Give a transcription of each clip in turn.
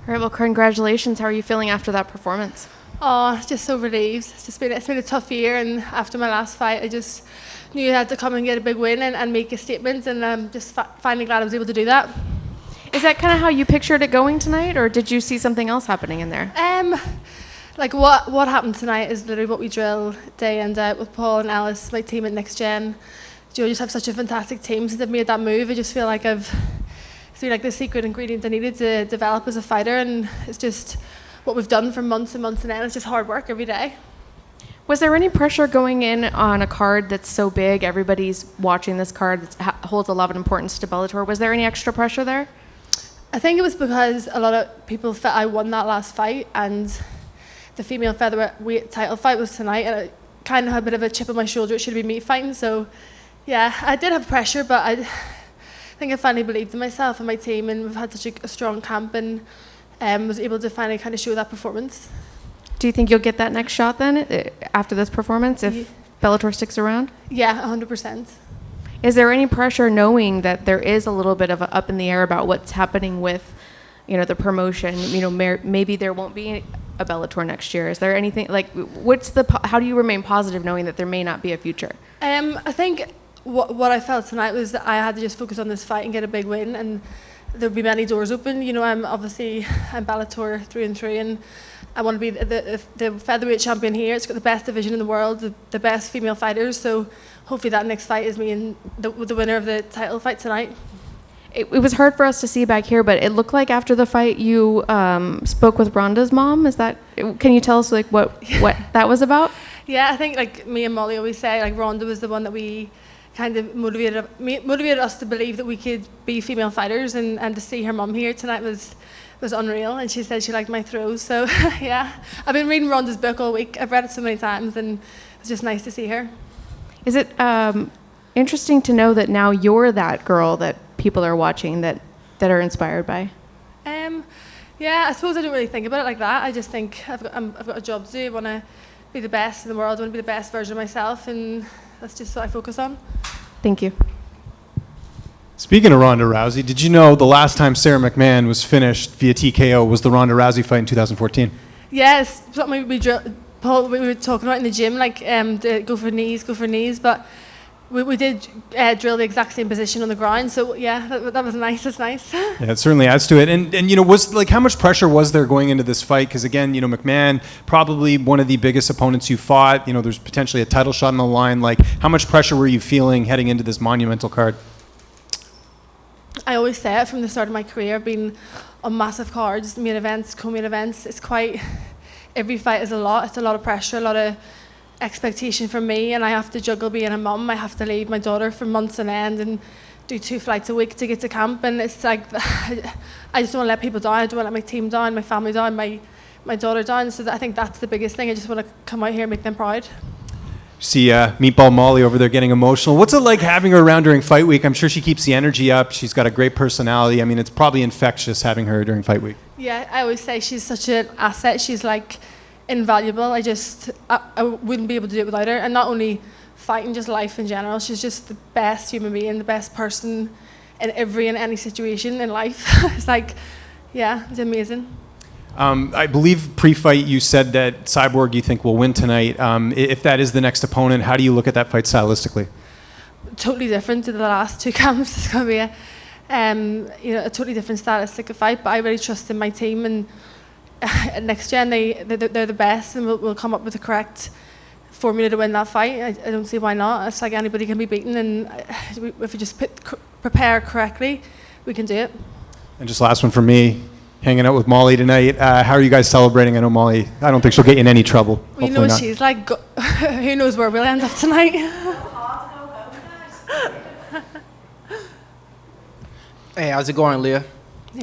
All right, well, congratulations. How are you feeling after that performance? Oh, just so relieved. It's been a tough year, and after my last fight, I just knew I had to come and get a big win and make a statement, and I'm just finally glad I was able to do that. Is that kind of how you pictured it going tonight, or did you see something else happening in there? Like what happened tonight is literally what we drill day in day out with Paul and Alice, my team at Next Gen. You just have such a fantastic team. Since I've made that move, I just feel like it's been like the secret ingredient I needed to develop as a fighter, and it's just what we've done for months and months and then it's just hard work every day. Was there any pressure going in on a card that's so big, everybody's watching this card that holds a lot of importance to Bellator? Was there any extra pressure there? I think it was because a lot of people felt I won that last fight, and the female featherweight title fight was tonight, and I kind of had a bit of a chip on my shoulder. It should have been me fighting, so yeah, I did have pressure, but I think I finally believed in myself and my team, and we've had such a strong camp, and was able to finally kind of show that performance. Do you think you'll get that next shot then, after this performance, if Bellator sticks around? Yeah, 100%. Is there any pressure knowing that there is a little bit of a up in the air about what's happening with, the promotion? Maybe there won't be a Bellator next year. Is there anything, how do you remain positive knowing that there may not be a future? I think what I felt tonight was that I had to just focus on this fight and get a big win, and there'll be many doors open. I'm Bellator through and through, and I want to be the featherweight champion here. It's got the best division in the world, the best female fighters, so hopefully that next fight is me and the winner of the title fight tonight. It was hard for us to see back here, but it looked like after the fight you spoke with Ronda's mom. Can you tell us what that was about? Yeah, I think me and Molly always say Ronda was the one that we kind of motivated us to believe that we could be female fighters, and to see her mum here tonight was unreal, and she said she liked my throws. So yeah, I've been reading Ronda's book all week. I've read it so many times, and it's just nice to see her. Is it interesting to know that now you're that girl that people are watching that are inspired by? Yeah, I suppose I don't really think about it like that. I just think I've got a job to do. I want to be the best in the world. I want to be the best version of myself, and that's just what I focus on. Thank you. Speaking of Ronda Rousey, did you know the last time Sarah McMahon was finished via TKO was the Ronda Rousey fight in 2014? Yes, something we were talking about in the gym, to go for knees, but we did drill the exact same position on the ground, so yeah, that was nice. That's nice. Yeah, it certainly adds to it. And was how much pressure was there going into this fight? Because again, McMahon, probably one of the biggest opponents you fought. There's potentially a title shot on the line. How much pressure were you feeling heading into this monumental card? I always say it from the start of my career. I've been on massive cards, main events, co-main events. Every fight is a lot. It's a lot of pressure, a lot of expectation from me, and I have to juggle being a mum. I have to leave my daughter for months on end and do 2 flights a week to get to camp, and it's I just don't want to let people down. I don't want to let my team down, my family down, my daughter down. So I think that's the biggest thing. I just want to come out here and make them proud. See Meatball Molly over there getting emotional. What's it like having her around during fight week? I'm sure she keeps the energy up. She's got a great personality. I mean, it's probably infectious having her during fight week. Yeah, I always say she's such an asset. She's invaluable. I wouldn't be able to do it without her. And not only fighting, just life in general. She's just the best human being, the best person in any situation in life. It's amazing. I believe pre-fight you said that Cyborg you think will win tonight. If that is the next opponent, how do you look at that fight stylistically? Totally different to the last 2 camps. It's going to be a totally different stylistic of fight, but I really trust in my team, and at Next Gen they're the best, and we'll come up with the correct formula to win that fight. I don't see why not. It's anybody can be beaten, and if we just prepare correctly, we can do it. And just last one from me. Hanging out with Molly tonight. How are you guys celebrating? I know Molly, I don't think she'll get you in any trouble. Well, you know what she's like. Who knows where we'll end up tonight? Hey, how's it going, Leah?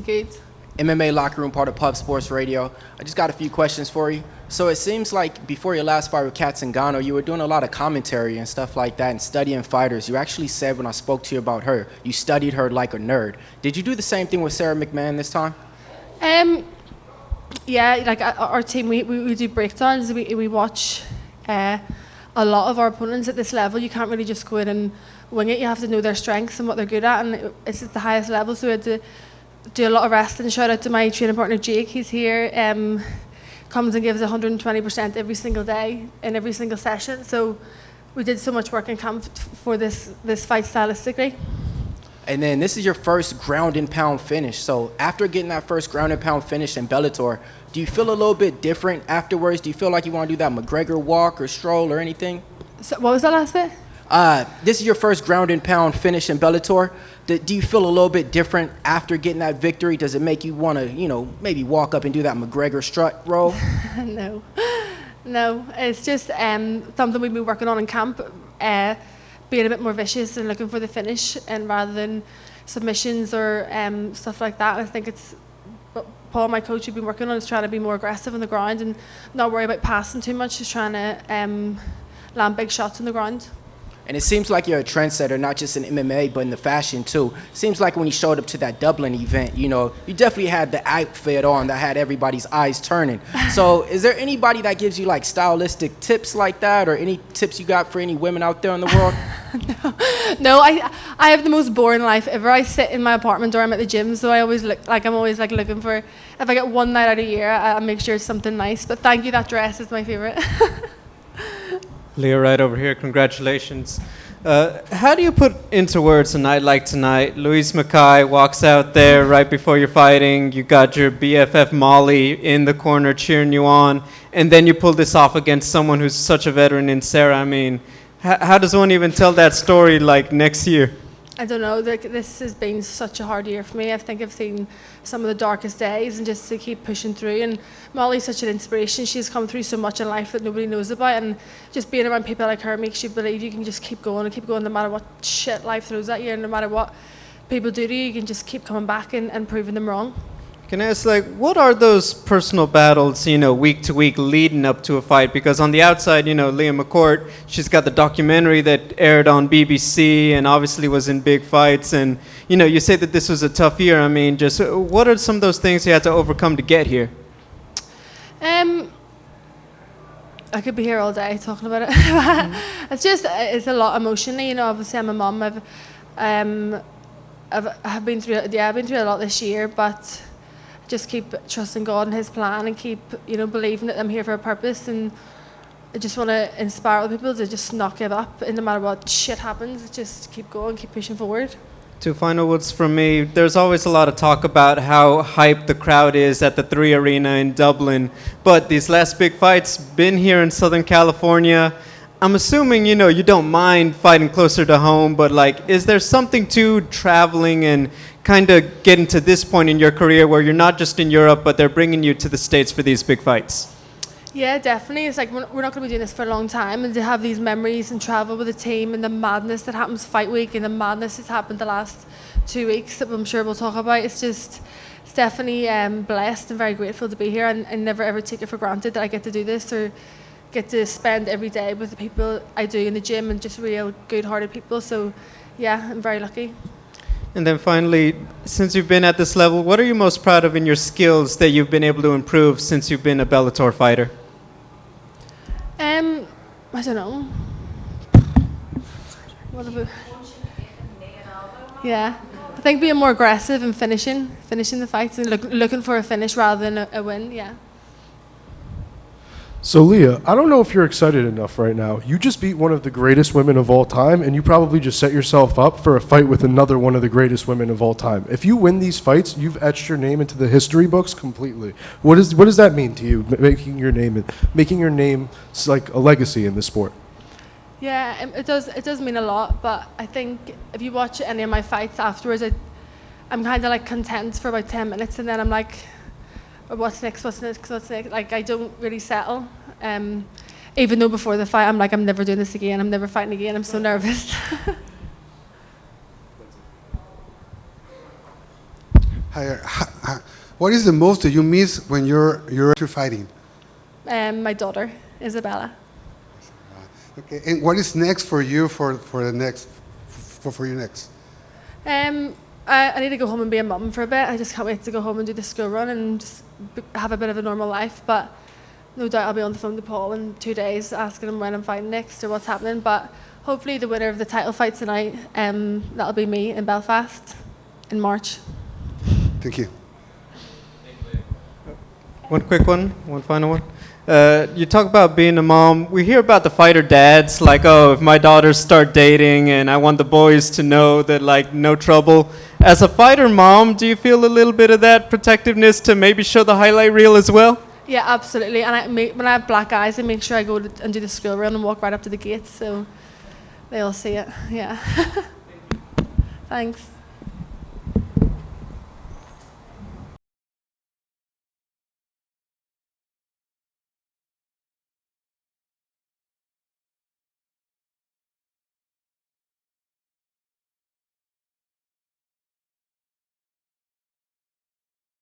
Good. MMA Locker Room, part of Pub Sports Radio. I just got a few questions for you. So it seems like before your last fight with Kat Zingano, you were doing a lot of commentary and stuff like that and studying fighters. You actually said when I spoke to you about her, you studied her like a nerd. Did you do the same thing with Sarah McMahon this time? Yeah, our team, we do breakdowns. We watch a lot of our opponents at this level. You can't really just go in and wing it. You have to know their strengths and what they're good at, and it's at the highest level. So we had to do a lot of wrestling. Shout out to my training partner Jake. He's here. Comes and gives 120% every single day in every single session. So we did so much work in camp for this fight stylistically. And then this is your first ground and pound finish. So after getting that first ground and pound finish in Bellator, do you feel a little bit different afterwards? Do you feel like you want to do that McGregor walk or stroll or anything? So what was that last bit? This is your first ground and pound finish in Bellator. Do you feel a little bit different after getting that victory? Does it make you want to, maybe walk up and do that McGregor strut roll? No. It's just something we've been working on in camp, being a bit more vicious and looking for the finish, and rather than submissions or stuff like that. I think it's what Paul, my coach, have been working on, is trying to be more aggressive on the ground and not worry about passing too much. Just trying to land big shots on the ground. And it seems like you're a trendsetter, not just in MMA, but in the fashion too. Seems like when you showed up to that Dublin event, you definitely had the outfit on that had everybody's eyes turning. So is there anybody that gives you like stylistic tips like that, or any tips you got for any women out there in the world? No, I have the most boring life ever. I sit in my apartment or I'm at the gym, so I'm always looking for, if I get one night out a year, I make sure it's something nice. But thank you, that dress is my favorite. Leah, right over here, congratulations. How do you put into words a night like tonight? Louise Mackay walks out there right before you're fighting. You got your BFF Molly in the corner cheering you on, and then you pull this off against someone who's such a veteran in Sarah. I mean, how does one even tell that story like next year? I don't know. This has been such a hard year for me. I think I've seen some of the darkest days, and just to keep pushing through. And Molly's such an inspiration. She's come through so much in life that nobody knows about, and just being around people like her makes you believe you can just keep going no matter what shit life throws at you, and no matter what people do to you, you can just keep coming back and proving them wrong. Can I ask, what are those personal battles, week to week leading up to a fight? Because on the outside, Leah McCourt, she's got the documentary that aired on BBC and obviously was in big fights. And, you say that this was a tough year. I mean, just what are some of those things you had to overcome to get here? I could be here all day talking about it. It's a lot emotionally. Obviously I'm a mum. I've been through a lot this year, but just keep trusting God and His plan, and keep believing that I'm here for a purpose. And I just want to inspire other people to just not give up, and no matter what shit happens, just keep going, keep pushing forward. Two final words from me. There's always a lot of talk about how hyped the crowd is at the 3 Arena in Dublin, but these last big fights been here in Southern California. I'm assuming you don't mind fighting closer to home, but is there something to traveling and kind of getting to this point in your career where you're not just in Europe, but they're bringing you to the States for these big fights? Yeah, definitely. It's like we're not going to be doing this for a long time, and to have these memories and travel with the team, and the madness that happens fight week, and the madness that's happened the last 2 weeks that I'm sure we'll talk about. It's definitely blessed and very grateful to be here, and never ever take it for granted that I get to do this, or get to spend every day with the people I do in the gym, and just real good-hearted people. So yeah, I'm very lucky. And then finally, since you've been at this level, what are you most proud of in your skills that you've been able to improve since you've been a Bellator fighter? I don't know. What about? Yeah, I think being more aggressive and finishing the fights, and looking for a finish rather than a win. Yeah. So Leah, I don't know if you're excited enough right now. You just beat one of the greatest women of all time, and you probably just set yourself up for a fight with another one of the greatest women of all time. If you win these fights, you've etched your name into the history books completely. What does that mean to you, making your name like a legacy in the sport? Yeah, it does mean a lot, but I think if you watch any of my fights afterwards, I'm kind of content for about 10 minutes, and then I'm like, what's next? Like, I don't really settle. Even though before the fight, I'm like, I'm never doing this again. I'm never fighting again. I'm so nervous. Hi, what is the most that you miss when you're fighting? My daughter, Isabella. Okay, and what is next for you for you next? I need to go home and be a mum for a bit. I just can't wait to go home and do the school run and just have a bit of a normal life. But no doubt I'll be on the phone to Paul in 2 days asking him when I'm fighting next or what's happening. But hopefully the winner of the title fight tonight, that'll be me in Belfast in March. Thank you. One quick one, one final one. You talk about being a mom. We hear about the fighter dads, like, oh, if my daughters start dating and I want the boys to know that, like, no trouble. As a fighter mom, do you feel a little bit of that protectiveness to maybe show the highlight reel as well? Yeah, absolutely. And when I have black eyes, I make sure I go and do the school run and walk right up to the gates so they'll see it. Yeah. Thanks.